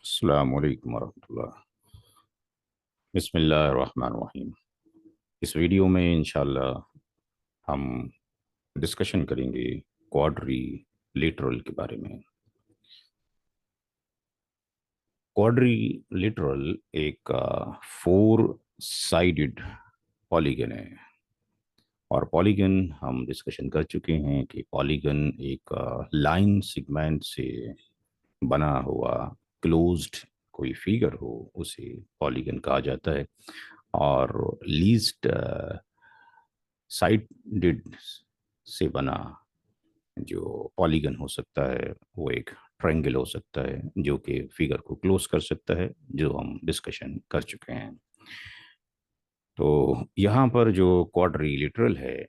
अस्सलाम वालेकुम वरहमतुल्लाह। बिस्मिल्लाहिर रहमानिर रहीम। इस वीडियो में इंशाल्लाह हम डिस्कशन करेंगे क्वाड्री लिटरल के बारे में। क्वाड्री लिटरल एक फोर साइडेड पॉलीगन है। और पॉलीगन हम डिस्कशन कर चुके हैं कि पॉलीगन एक लाइन सेगमेंट से बना हुआ क्लोज्ड कोई फिगर हो उसे पॉलीगन कहा जाता है। और लीस्ट साइडेड से बना जो पॉलीगन हो सकता है वो एक ट्रायंगल हो सकता है जो कि फिगर को क्लोज कर सकता है, जो हम डिस्कशन कर चुके हैं। तो यहाँ पर जो क्वाड्रिलेटरल है,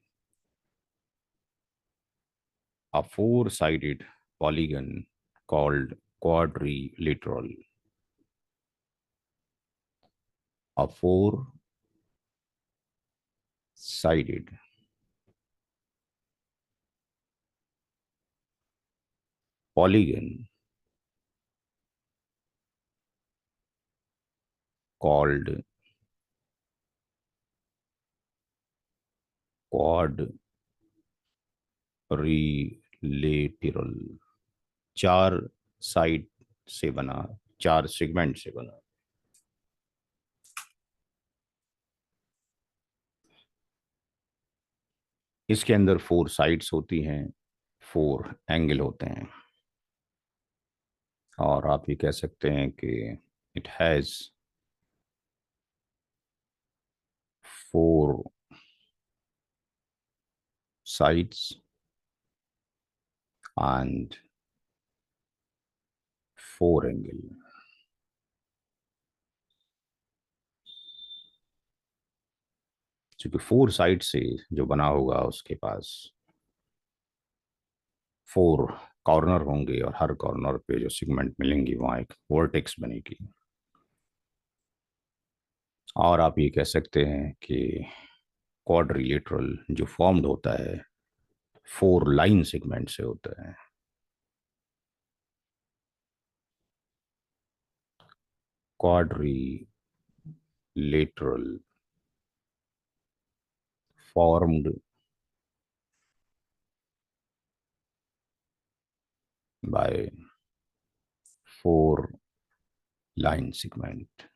a four-sided polygon called quadrilateral. A four-sided polygon called quadrilateral, चार साइड से बना, चार सेगमेंट से बना। इसके अंदर फोर साइड्स होती हैं, फोर एंगल होते हैं। और आप ये कह सकते हैं कि it has four sides and four angle। क्योंकि फोर साइड से जो बना होगा उसके पास फोर कॉर्नर होंगे और हर कॉर्नर पे जो सेगमेंट मिलेंगी वहां एक वर्टेक्स बनेगी। और आप ये कह सकते हैं कि क्वाड्रिलेटरल जो फॉर्म्ड होता है फोर लाइन सेगमेंट से होता है। Quadrilateral formed by four line segment.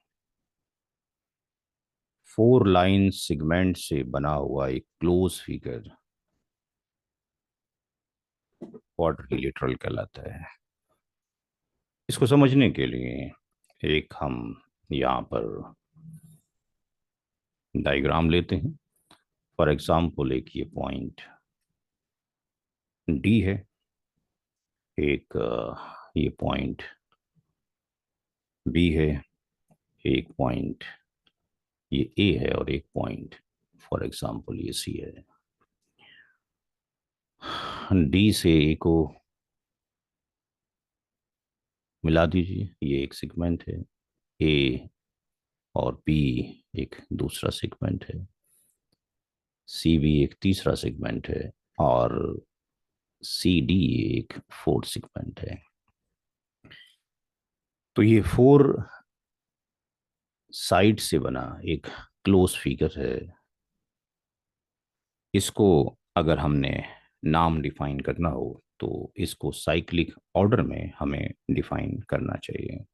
Four line segment से बना हुआ एक क्लोज फिगर क्वाड्रिलेटरल कहलाता है। इसको समझने के लिए एक हम यहाँ पर डायग्राम लेते हैं। फॉर एग्जाम्पल एक ये पॉइंट डी है, एक ये पॉइंट बी है, एक पॉइंट ये ए है और एक पॉइंट फॉर एग्जाम्पल ये सी है। डी से ए को मिला दीजिए, ये एक सेगमेंट है। ए और बी एक दूसरा सेगमेंट है। सी भी एक तीसरा सेगमेंट है। और सी डी एक फोर्थ सेगमेंट है। तो ये फोर साइड से बना एक क्लोज फिगर है। इसको अगर हमने नाम डिफाइन करना हो तो इसको साइक्लिक ऑर्डर में हमें डिफाइन करना चाहिए।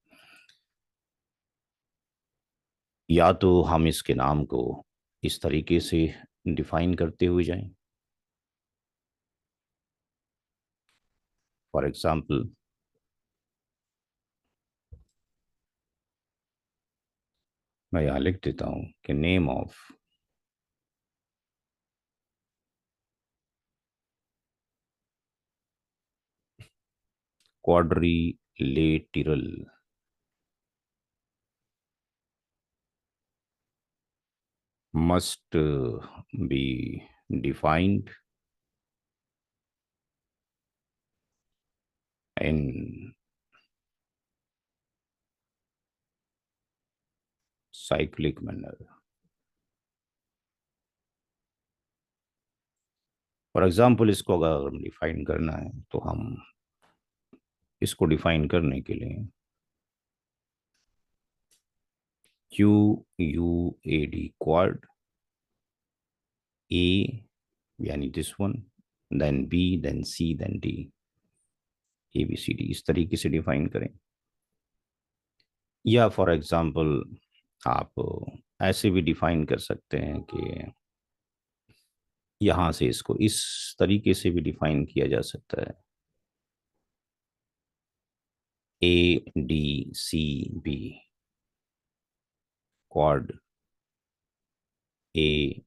या तो हम इसके नाम को इस तरीके से डिफाइन करते हुए जाएं। फॉर एग्जाम्पल मैं यहाँ लिख देता हूँ कि name of quadrilateral must be defined in cyclic manner। For example इसको अगर हम डिफाइन करना है तो हम इसको डिफाइन करने के लिए QUAD क्वाड, ए यानी this one, then B, then C, then D, ABCD इस तरीके से डिफाइन करें। या फॉर एग्जांपल आप ऐसे भी डिफाइन कर सकते हैं कि यहां से इसको इस तरीके से भी डिफाइन किया जा सकता है, ADCB क्वाड, ADCB,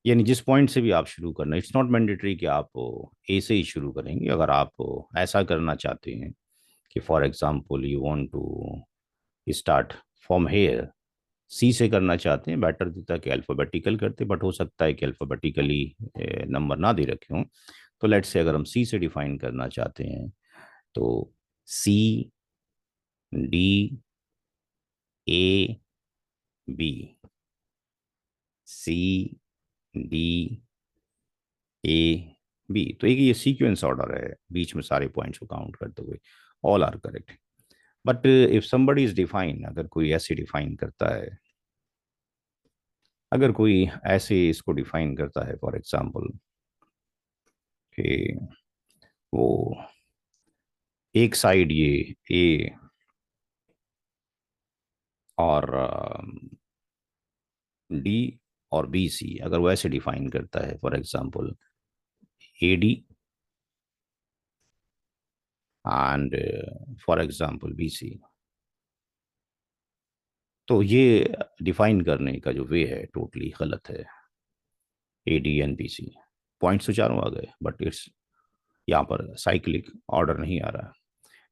यानी जिस पॉइंट से भी आप शुरू करना, इट्स नॉट मैंडेटरी कि आप ए से ही शुरू करेंगे। अगर आप ऐसा करना चाहते हैं कि for example you want to start from here, C से करना चाहते हैं, बेटर देता कि अल्फ़ाबेटिकल करते, बट हो सकता है कि अल्फ़ाबेटिकली नंबर ना दे रखे हों। तो लेट्स से अगर हम सी से डिफाइन करना चाहते हैं तो CDAB, CDAB, तो एक ये सीक्वेंस ऑर्डर है बीच में सारे पॉइंट्स को काउंट करते हुए, all are correct. But if somebody is define, अगर कोई ऐसे डिफाइन करता है, अगर कोई ऐसे इसको डिफाइन करता है फॉर एग्जांपल कि वो एक साइड ये ए और डी और बी सी, अगर वो ऐसे डिफाइन करता है for example AD and for example BC, तो ये डिफाइन करने का जो वे है टोटली गलत है। AD एंड BC पॉइंट्स तो चारों आ गए, बट इट्स यहाँ पर साइक्लिक ऑर्डर नहीं आ रहा,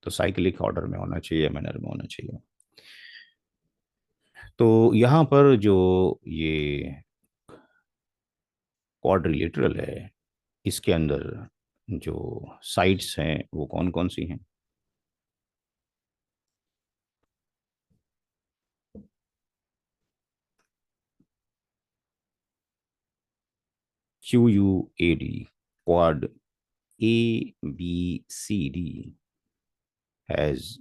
तो साइक्लिक ऑर्डर में होना चाहिए, मैनर में होना चाहिए। तो यहाँ पर जो ये क्वाड्रिलेटरल है, इसके अंदर जो साइड्स हैं वो कौन कौन सी हैं? QUAD quad ABCD has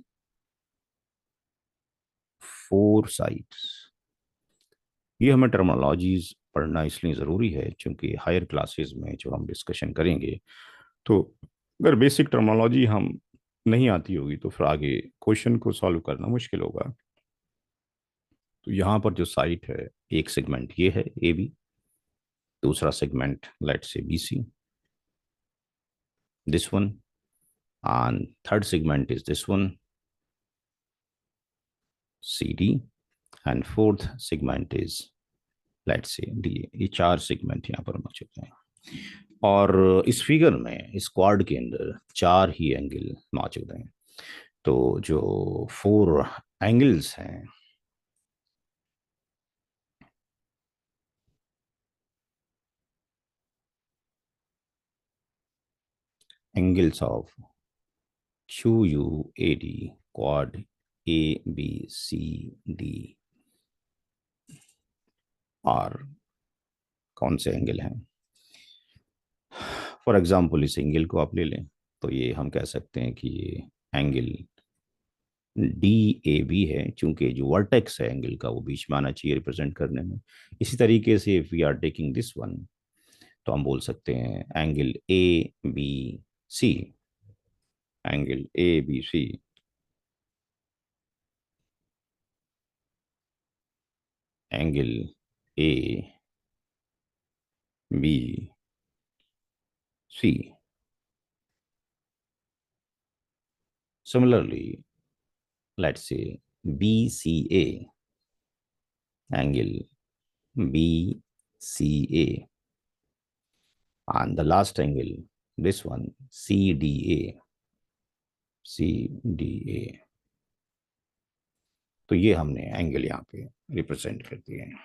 4 sides. ये हमें टर्मिनोलॉजीज पढ़ना इसलिए ज़रूरी है क्योंकि हायर क्लासेस में जो हम डिस्कशन करेंगे, तो अगर बेसिक टर्मिनोलॉजी हम नहीं आती होगी तो फिर आगे क्वेश्चन को सॉल्व करना मुश्किल होगा। तो यहाँ पर जो साइट है, एक सेगमेंट ये है AB, दूसरा segment let's say BC, this one, and third segment is this one, CD, and fourth segment is let's say DA। ये 4 सेगमेंट यहाँ पर मौजूद हैं, और इस फिगर में इस क्वाड के अंदर 4 ही एंगल मौजूद हैं। तो जो 4 एंगल्स हैं, angles of QUAD quad ABCD are कौन से एंगल हैं? फॉर एग्जांपल इस एंगल को आप ले लें तो ये हम कह सकते हैं कि ये एंगल DAB है, चूंकि जो वर्टेक्स है एंगल का वो बीच में आना चाहिए रिप्रेजेंट करने में। इसी तरीके से if we are taking this one, तो हम बोल सकते हैं angle ABC, angle ABC, angle ABC। Similarly, let's say BCA, angle BCA, and the last angle, this one, CDA, CDA। तो ये हमने एंगल यहाँ पे रिप्रेजेंट कर दिए हैं।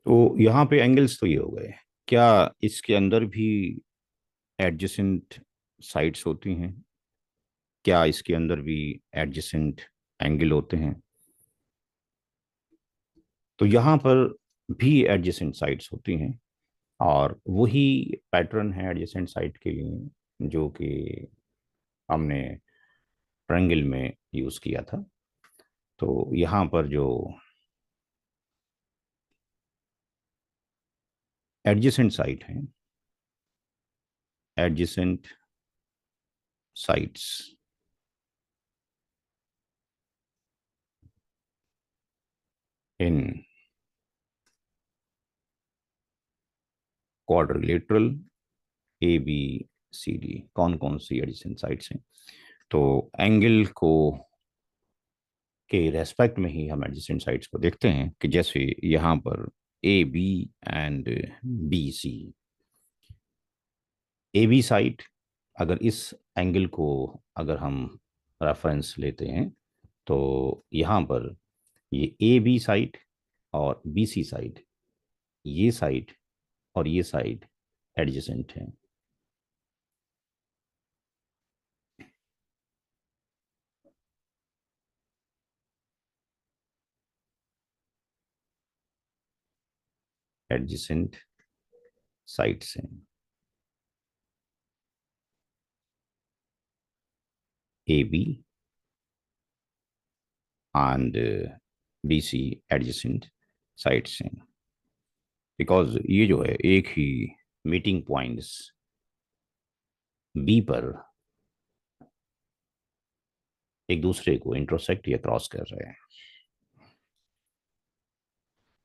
तो यहाँ पे एंगल्स तो ये हो गए। क्या इसके अंदर भी एडजेसेंट साइड्स होती हैं? क्या इसके अंदर भी एडजेसेंट एंगल होते हैं? तो यहाँ पर भी एडजेसेंट साइड्स होती हैं, और वही पैटर्न है एडजेसेंट साइड के लिए जो कि हमने ट्रायंगल में यूज किया था। तो यहाँ पर जो एडजेसेंट साइड हैं, adjacent sides in quadrilateral A B C D, कौन कौन सी एडजेसेंट साइड्स हैं? तो एंगल को के रेस्पेक्ट में ही हम एडजेसेंट साइड्स को देखते हैं कि जैसे यहाँ पर A B and B C. A B side, अगर इस एंगल को अगर हम रेफरेंस लेते हैं, तो यहाँ पर ये ए बी साइड और बी सी साइड, ये साइड और ये साइड एडजेसेंट है। एडजेसेंट साइड्स हैं A B and B C, adjacent sides हैं, बिकॉज ये जो है एक ही मीटिंग पॉइंट्स बी पर एक दूसरे को इंटरसेक्ट या क्रॉस कर रहे हैं।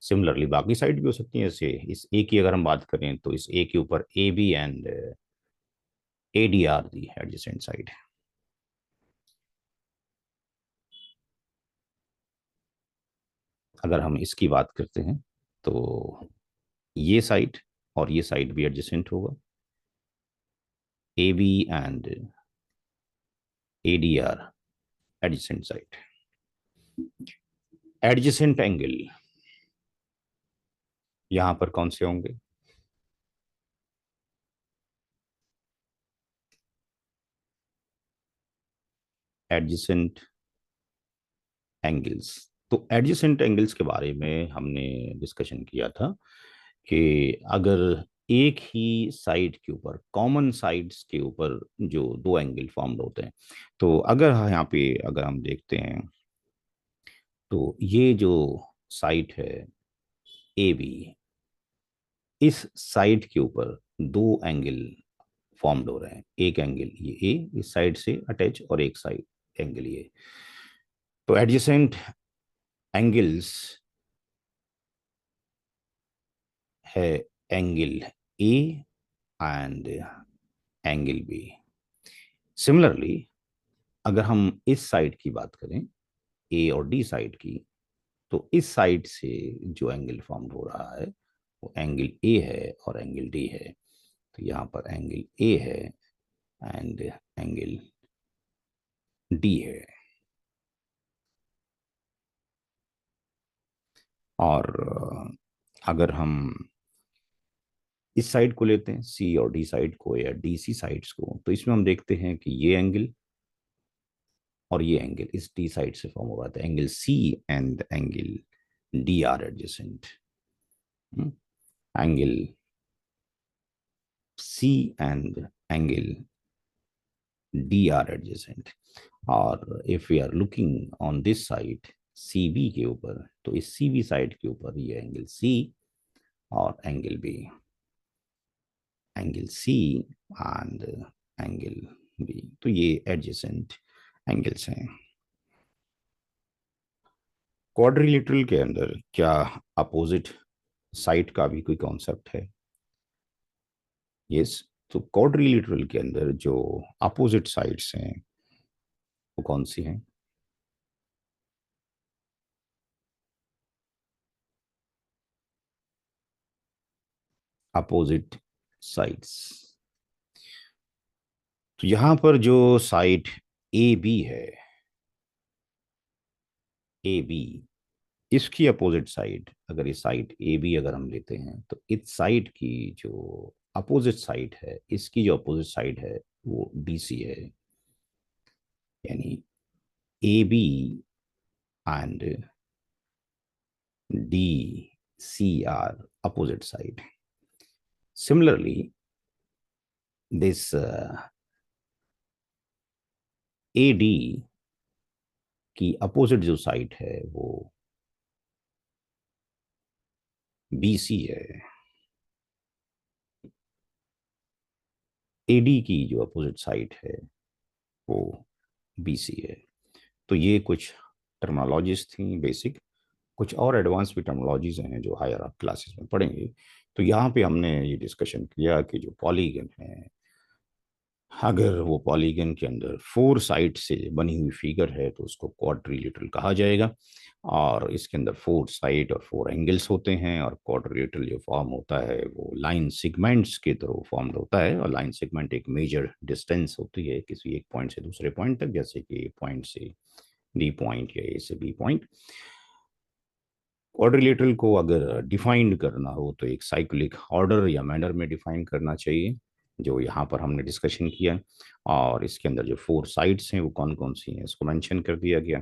सिमिलरली बाकी साइड भी हो सकती है, जैसे इस ए की अगर हम बात करें तो इस ए के ऊपर A B and A D are the adjacent side. अगर हम इसकी बात करते हैं तो ये साइड और ये साइड भी एडजेसेंट होगा, A B and A D are adjacent side. Adjacent angle यहां पर कौन से होंगे? Adjacent angles. तो एडजेसेंट एंगल्स के बारे में हमने डिस्कशन किया था कि अगर एक ही साइड के ऊपर, कॉमन साइड्स के ऊपर जो दो एंगल फॉर्म्ड होते हैं, तो अगर यहाँ पे अगर हम देखते हैं तो ये जो साइड है ए बी, इस साइड के ऊपर दो एंगल फॉर्म्ड हो रहे हैं। एक एंगल ये ए इस साइड से अटैच और एक साइड एंगल ये। तो एडजेसेंट एंगल्स है angle A and angle B. Similarly अगर हम इस साइड की बात करें, ए और डी साइड की, तो इस साइड से जो एंगल फॉर्म हो रहा है वो एंगल ए है और एंगल डी है। तो यहाँ पर एंगल ए है एंड एंगल डी है। और अगर हम इस साइड को लेते हैं, सी और डी साइड को या डी सी साइड्स को, तो इसमें हम देखते हैं कि ये एंगल और ये एंगल इस डी साइड से फॉर्म हो रहा था, angle C and angle D are adjacent. Angle C and angle D are adjacent. और if we are looking on this side C B के ऊपर, तो इस सी बी साइड के ऊपर ये एंगल सी और angle B, angle C and angle B, तो ये एडजेसेंट एंगल्स हैं। क्वाड्रिलेटरल के अंदर क्या अपोजिट साइड का भी कोई कॉन्सेप्ट है? यस। तो क्वाड्रिलेटरल के अंदर जो अपोजिट साइड्स हैं वो कौन सी हैं? Opposite sides. तो यहां पर जो साइड ए बी है, ए बी, इसकी अपोजिट साइड, अगर ये साइड ए बी अगर हम लेते हैं, तो इस साइड की जो अपोजिट साइड है, इसकी जो अपोजिट साइड है वो डी सी है। यानी A B and DC are opposite side. Similarly, this AD की अपोजिट जो साइड है वो BC है. AD की जो अपोजिट साइड है वो BC है. तो ये कुछ टर्मिनोलॉजीज थी बेसिक. कुछ और एडवांस भी टर्मिनोलॉजीज हैं जो हायर आप क्लासेस में पढ़ेंगे. तो यहाँ पे हमने ये डिस्कशन किया कि जो पॉलीगन है, अगर वो पॉलीगन के अंदर 4 साइड से बनी हुई फिगर है तो उसको क्वाड्रिलेटरल कहा जाएगा. और इसके अंदर 4 साइड और 4 एंगल्स होते हैं. और क्वाड्रिलेटरल जो फॉर्म होता है वो लाइन सेगमेंट्स के थ्रू फॉर्म होता है. और लाइन सेगमेंट एक मेजर डिस्टेंस होती है किसी एक पॉइंट से दूसरे पॉइंट तक, जैसे कि पॉइंट से डी पॉइंट या ए से बी पॉइंट. क्वाड्रिलेटरल को अगर डिफाइन करना हो तो एक साइक्लिक ऑर्डर या मैनर में डिफाइन करना चाहिए, जो यहाँ पर हमने डिस्कशन किया. और इसके अंदर जो 4 साइड्स हैं वो कौन कौन सी हैं उसको मेंशन कर दिया गया.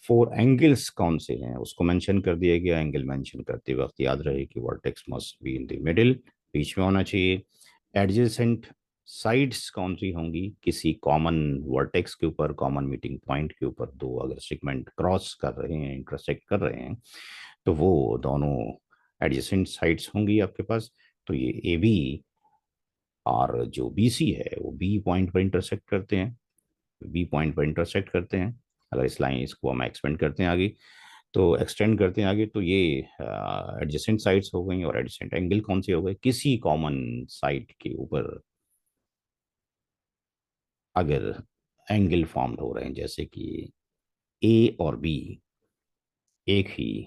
4 एंगल्स कौन से हैं उसको मेंशन कर दिया गया. एंगल मेंशन करते वक्त याद रहे कि vertex must be in the middle, बीच में होना चाहिए. एडजेसेंट साइड्स कौन सी होंगी, किसी कॉमन वर्टेक्स के ऊपर, कॉमन मीटिंग पॉइंट के ऊपर दो अगर सेगमेंट क्रॉस कर रहे हैं, इंटरसेक्ट कर रहे हैं, तो वो दोनों एडजेसेंट साइड्स होंगी आपके पास. तो ये ए बी और जो बी सी है वो बी पॉइंट पर इंटरसेक्ट करते हैं. बी पॉइंट पर इंटरसेक्ट करते हैं. अगर इस लाइन इसको हम एक्सपेंड करते हैं आगे, तो एक्सटेंड करते हैं आगे, तो ये एडजेसेंट साइड्स हो गई. और एडजेसेंट एंगल कौन से हो गए, किसी कॉमन साइड के ऊपर अगर एंगल फॉर्म हो रहे हैं, जैसे कि ए और बी एक ही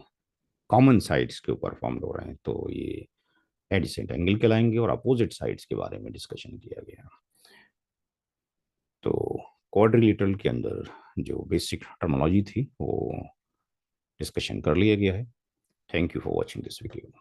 कॉमन साइड्स के ऊपर फॉर्म हो रहे हैं, तो ये एडिसेंट एंगल कहलाएंगे. और अपोजिट साइड्स के बारे में डिस्कशन किया गया. तो क्वाड्रिलेटरल के अंदर जो बेसिक टर्मिनोलॉजी थी वो डिस्कशन कर लिया गया है. Thank you for watching this video.